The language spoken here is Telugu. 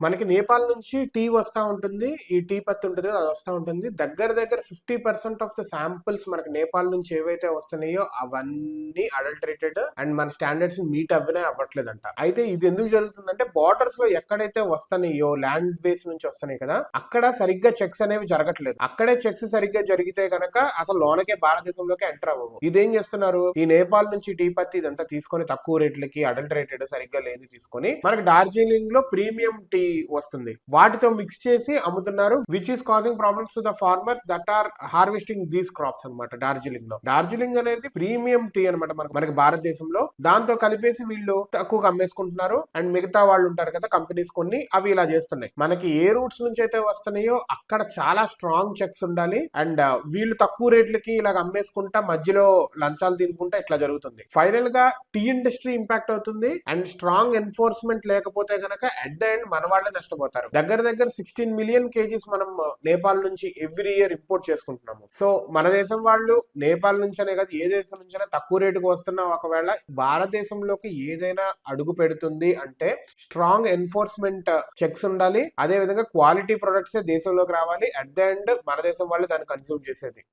మనకి నేపాల్ నుంచి టీ వస్తా ఉంటుంది. ఈ టీ పత్తి ఉంటుంది కదా, అది వస్తా ఉంటుంది. దగ్గర దగ్గర 50% ఆఫ్ ద శాంపిల్స్ మనకి నేపాల్ నుంచి ఏవైతే వస్తున్నాయో అవన్నీ అడల్టరేటెడ్ అండ్ మన స్టాండర్డ్స్ మీట్ అవ్వనే అవ్వట్లేదంట. అయితే ఇది ఎందుకు జరుగుతుందంటే బార్డర్స్ లో ఎక్కడైతే వస్తున్నాయో ల్యాండ్ వేస్ నుంచి వస్తున్నాయి కదా, అక్కడ సరిగ్గా చెక్స్ అనేవి జరగట్లేదు. అక్కడే చెక్స్ సరిగ్గా జరిగితే గనక అసలు లోనకే భారతదేశంలోకి ఎంటర్ అవ్వవు. ఇదేం చేస్తున్నారు, ఈ నేపాల్ నుంచి టీ పత్తి ఇదంతా తీసుకొని తక్కువ రేట్లకి అడల్టరేటెడ్ సరిగ్గా లేదు తీసుకొని మనకి డార్జిలింగ్ లో ప్రీమియం టీ వస్తుంది, వాటితో మిక్స్ చేసి అమ్ముతున్నారు. Which is causing problems to the farmers that are harvesting these crops అనమాట. డార్జిలింగ్ అనేది ప్రీమియం టీ అనమాట మనకి భారతదేశంలో. దాంతో కలిపేసి వీళ్ళు తక్కువగా అమ్మేసుకుంటున్నారు. అండ్ మిగతా వాళ్ళు ఉంటారు కదా కంపెనీస్ కొన్ని, అవి ఇలా చేస్తున్నాయి. మనకి ఏ రూట్స్ నుంచి అయితే వస్తున్నాయో అక్కడ చాలా స్ట్రాంగ్ చెక్స్ ఉండాలి. అండ్ వీళ్ళు తక్కువ రేట్లకి ఇలాగ అమ్మేసుకుంటా మధ్యలో లంచాలు తినుకుంటా ఇట్లా జరుగుతుంది. ఫైనల్ గా టీ ఇండస్ట్రీ ఇంపాక్ట్ అవుతుంది. అండ్ స్ట్రాంగ్ ఎన్ఫోర్స్మెంట్ లేకపోతే గనక అట్ ద ఎండ్ మన వాళ్ళే నష్టపోతారు. దగ్గర దగ్గర 16 మిలియన్ కేజీస్ మనం నేపాల్ నుంచి ఎవ్రీ ఇయర్ ఇంపోర్ట్ చేసుకుంటున్నాము. సో మన దేశం వాళ్ళు నేపాల్ నుంచనే కాదు ఏ దేశం నుంచైనా తక్కువ రేటుకు వస్తున్నా ఒకవేళ భారతదేశంలోకి ఏదైనా అడుగు పెడుతుంది అంటే స్ట్రాంగ్ ఎన్ఫోర్స్మెంట్ చెక్స్ ఉండాలి. అదే విధంగా క్వాలిటీ ప్రొడక్ట్స్ దేశంలోకి రావాలి. అట్ ద ఎండ్ మన దేశం వాళ్ళు దాన్ని కన్స్యూమ్ చేసేది.